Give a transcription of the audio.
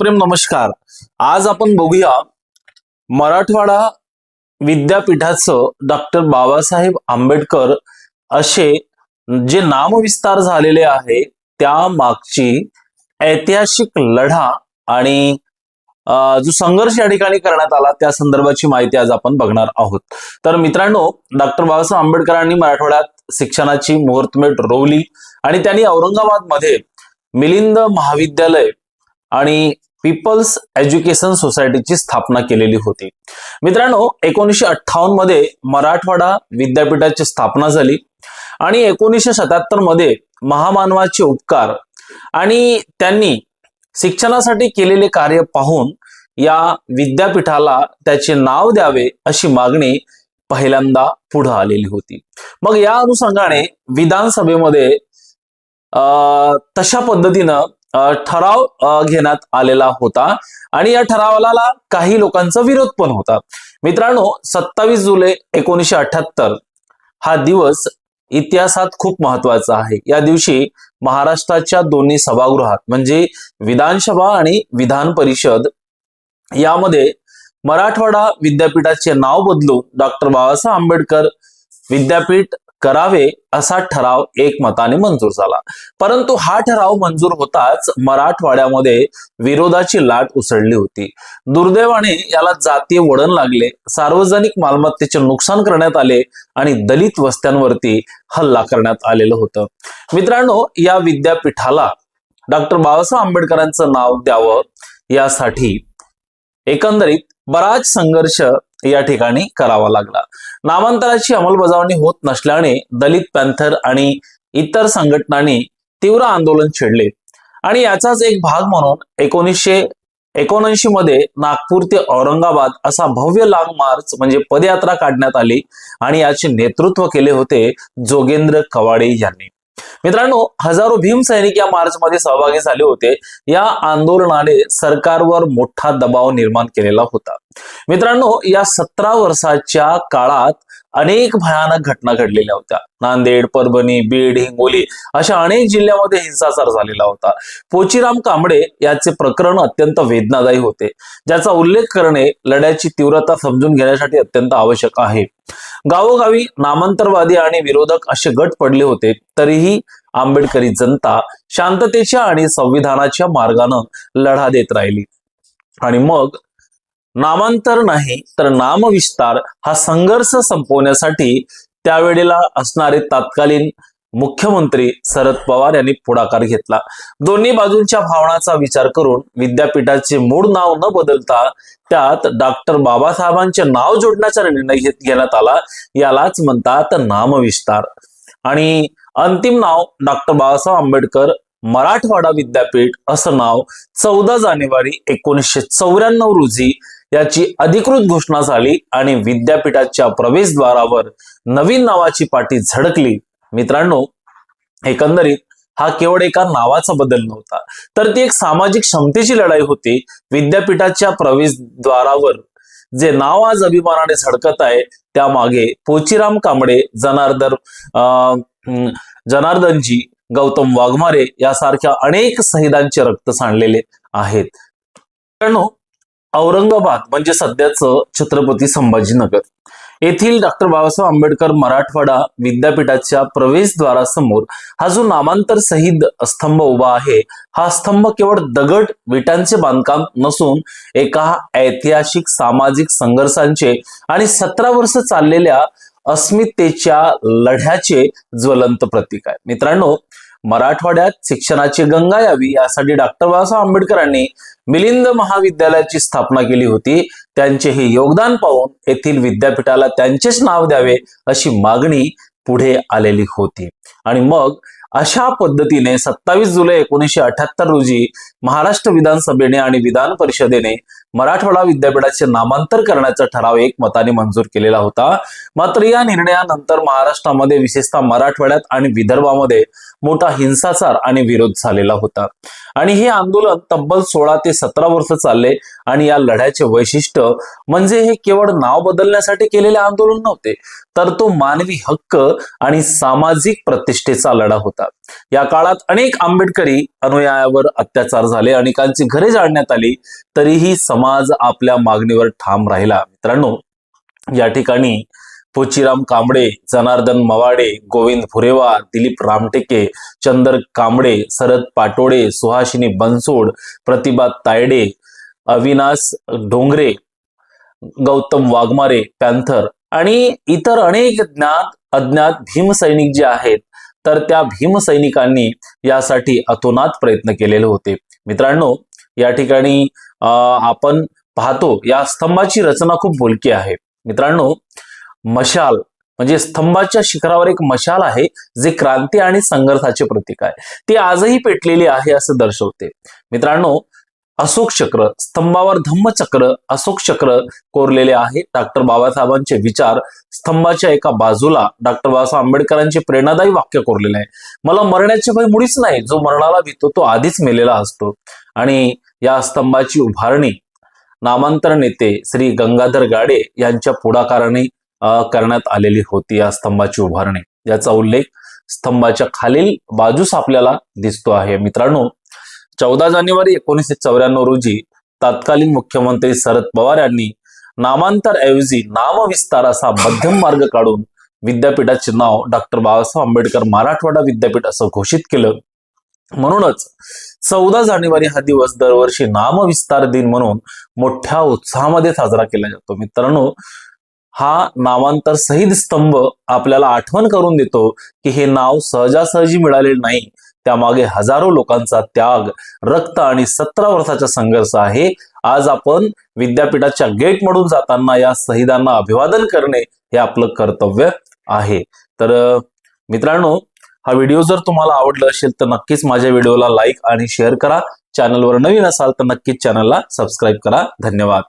प्रेम नमस्कार। आज आपण बघूया मराठवाडा विद्यापीठाचं डॉक्टर बाबासाहेब आंबेडकर असे जे नामविस्तार झालेले आहे त्या मागची ऐतिहासिक लढा आणि जो संघर्ष या ठिकाणी करण्यात आला त्या संदर्भाची माहिती आज आपण बघणार आहोत। तर मित्रांनो, डॉक्टर बाबासाहेब आंबेडकरांनी मराठवाड्यात शिक्षणाची मुहूर्तमेढ रोवली आणि त्यांनी औरंगाबादमध्ये मिलिंद महाविद्यालय आणि पीपल्स एज्युकेशन सोसायटीची स्थापना केलेली होती। मित्रांनो, 1958 मध्ये मराठवाडा विद्यापीठाची स्थापना झाली आणि 1977 मध्ये महामानवाचे उपकार आणि त्यांनी शिक्षणासाठी केलेले कार्य पाहून या विद्यापीठाला त्याचे नाव द्यावे अशी मागणी पहिल्यांदा पुढे आलेली होती। मग या अनुषंगाने विधानसभेमध्ये तशा पद्धतीनं ठराव घेण्यात आलेला होता आणि या ठरावाला काही लोकांचा विरोध पण होता। मित्रांनो, 27 जुलै 1978 हा दिवस इतिहासात खूप महत्वाचा आहे। या दिवशी महाराष्ट्राच्या दोन्ही सभागृहात म्हणजे विधानसभा आणि विधान परिषद यामध्ये मराठवाडा विद्यापीठाचे नाव बदलून डॉक्टर बाबासाहेब आंबेडकर विद्यापीठ करावे असा ठराव एकमताने मंजूर झाला। परंतु हा ठराव मंजूर होताच मराठवाड्यामध्ये विरोधाची लाट उसळली होती। दुर्दैवाने याला जातीय वळण लागले, सार्वजनिक मालमत्तेचे नुकसान करण्यात आले आणि दलित वस्त्यांवरती हल्ला करण्यात आलेलं होतं। मित्रांनो, या विद्यापीठाला डॉक्टर बाबासाहेब आंबेडकरांचं नाव द्यावं यासाठी एकंदरीत बराच संघर्ष या ठिकाणी करावा लागला। नामांतराची अंमलबजावणी होत नसल्याने दलित पॅंथर आणि इतर संघटनांनी तीव्र आंदोलन छेडले आणि याचाच एक भाग म्हणून 1979 मध्ये नागपूर ते औरंगाबाद असा भव्य लॉंग मार्च म्हणजे पदयात्रा काढण्यात आली आणि याचे नेतृत्व केले होते जोगेंद्र कवाडे यांनी। मित्रांनो, हजारो भीम सैनिक या मार्च मध्ये सहभागी झाले होते। या आंदोलनाने सरकारवर मोठा दबाव निर्माण केलेला होता। मित्रांनो, या 17 वर्षाच्या काळात अनेक भयानक घटना घडलेल्या होत्या। नांदेड, परभणी, बीड, हिंगोली अशा अनेक जिल्ह्यामध्ये हिंसाचार झालेला होता। पोचीराम कांबळे याचे प्रकरण अत्यंत वेदनादायी होते, ज्याचा उल्लेख करणे लढ्याची तीव्रता समजून घेण्यासाठी अत्यंत आवश्यक आहे। गावोगावी नामांतरवादी आणि विरोधक असे गट पडले होते, तरीही आंबेडकरी जनता शांततेच्या आणि संविधानाच्या मार्गाने लढा देत राहिली आणि मग नामांतर नाही तर नामविस्तार हा संघर्ष संपवण्यासाठी त्यावेळेला असणारे तत्कालीन मुख्यमंत्री शरद पवार यांनी पुढाकार घेतला। दोन्ही बाजूंच्या भावनांचा विचार करून विद्यापीठाचे मूळ नाव न बदलता त्यात डॉक्टर बाबासाहेबांचे नाव जोडण्याचा निर्णय घेण्यात आला। यालाच म्हणतात नामविस्तार आणि अंतिम नाव डॉक्टर बाबासाहेब आंबेडकर मराठवाडा विद्यापीठ असं नाव 14 जानेवारी 1994 रोजी याची अधिकृत घोषणा झाली आणि विद्यापीठाच्या प्रवेशद्वारावर नवीन नावाची पाटी झळकली। मित्रांनो, एकंदरीत हा केवळ एका नावाचा बदल नव्हता, तर ती एक सामाजिक समतेची लढाई होती। विद्यापीठाच्या प्रवेशद्वारावर जे नाव आज अभिमानाने झळकत आहे त्यामागे पोचीराम कांबळे, जनार्दनजी, गौतम वाघमारे यासारख्या अनेक शहीदांचे रक्त सांडलेले आहेत। मित्रांनो, औरंगाबाद म्हणजे सध्याचं छत्रपती संभाजीनगर येथील डॉक्टर बाबासाहेब आंबेडकर मराठवाडा विद्यापीठाच्या प्रवेशद्वारासमोर हा जो नामांतर शहीद स्तंभ उभा आहे, हा स्तंभ केवळ दगड विटांचे बांधकाम नसून एका ऐतिहासिक सामाजिक संघर्षांचे आणि 17 वर्ष चाललेल्या अस्मितेच्या लढ्याचे ज्वलंत प्रतीक आहे। मित्रांनो, मराठवाड्यात शिक्षणाची गंगा यावी यासाठी डॉक्टर बाबासाहेब आंबेडकरांनी मिलिंद महाविद्यालयाची स्थापना केली होती। त्यांचे हे योगदान पाहून येथील विद्यापीठाला त्यांचेच नाव द्यावे अशी मागणी पुढे आलेली होती आणि मग अशा पद्धतीने 27 जुलै 1978 रोजी महाराष्ट्र विधानसभेने आणि विधान परिषदेने मराठवाडा विद्यापीठाचे नामांतर करण्याचा ठराव एकमताने मंजूर केलेला होता। मात्र या निर्णयानंतर महाराष्ट्रामध्ये विशेषतः मराठवाड्यात आणि विदर्भामध्ये मोठा हिंसाचार आणि विरोध झालेला होता आणि हे आंदोलन तब्बल 16 ते 17 वर्ष चालले आणि या लढ्याचे वैशिष्ट्य म्हणजे हे केवळ नाव बदलण्यासाठी केलेले आंदोलन नव्हते, तर तो मानवी हक्क आणि सामाजिक प्रतिष्ठेचा लढा होता। या काळात अनेक आंबेडकरी अनुयायावर अत्याचार झाले, अनेकांची घरे जाळण्यात आली, तरीही समाज आपल्या मागणीवर ठाम राहिला। मित्रांनो, या ठिकाणी पोचीराम कांबळे, जनार्दन मवाडे, गोविंद फुरेवार, दिलीप रामटेके, चंदर कांबळे, शरद पाटोळे, सुहासिनी बनसोड, प्रतिभा तायडे, अविनाश डोंगरे, गौतम वाघमारे, पॅन्थर आणि इतर अनेक ज्ञात अज्ञात भीमसैनिक जे आहेत, तर त्या भीमसैनिकांनी यासाठी अतोनात प्रयत्न केलेले होते। मित्रांनो, या ठिकाणी आपण पाहतो या स्तंभाची रचना खूप बोलकी आहे। मित्रांनो, मशाल म्हणजे स्तंभाच्या शिखरावर एक मशाल आहे, जे क्रांती आणि संघर्षाचे प्रतीक आहे। ती आजही पेटलेली आहे असं दर्शवते। मित्रांनो, अशोक चक्र, स्तंभावर धम्मचक्र, अशोक चक्र कोरलेले आहे। डॉक्टर बाबासाहेबांचे विचार स्तंभाच्या एका बाजूला डॉक्टर बाबासाहेब आंबेडकरांचे प्रेरणादायी वाक्य कोरलेले आहे, मला मरण्याचे भय मुळीच नाही, जो मरणाला भीतो तो आधीच मेलेला असतो। आणि या स्तंभाची उभारणी नामांतर नेते श्री गंगाधर गाडे यांच्या पुढाकाराने करण्यात आलेली होती। या स्तंभाची उभारणी, याचा उल्लेख स्तंभाच्या खालील बाजूस आपल्याला दिसतो आहे। मित्रांनो, 14 जानेवारी 1994 रोजी तत्कालीन मुख्यमंत्री शरद पवार यांनी नामांतर ऐवजी नामविस्तार असा मध्यम मार्ग काढून विद्यापीठाचे नाव डॉक्टर बाबासाहेब आंबेडकर मराठवाडा विद्यापीठ असं घोषित केलं। म्हणूनच 14 जानेवारी हा दिवस दरवर्षी नामविस्तार दिन म्हणून मोठ्या उत्साहामध्ये साजरा केला जातो। मित्रांनो, हा नामांतर शहीद स्तंभ आपल्याला आठवण करून देतो की हे नाव सहजासहजी मिळालेले नाही, त्यामागे हजारो लोकांचा त्याग, रक्त आणि 17 वर्षाचा संघर्ष आहे। आज आपण विद्यापीठाच्या गेट मधून जाताना या शहीदांना अभिवादन करणे हे आपलं कर्तव्य आहे। तर मित्रांनो, हा व्हिडिओ जर तुम्हाला आवडला असेल तर नक्कीच माझ्या व्हिडिओला लाईक आणि शेअर करा। चॅनलवर नवीन असाल तर नक्कीच चॅनलला सबस्क्राईब करा। धन्यवाद।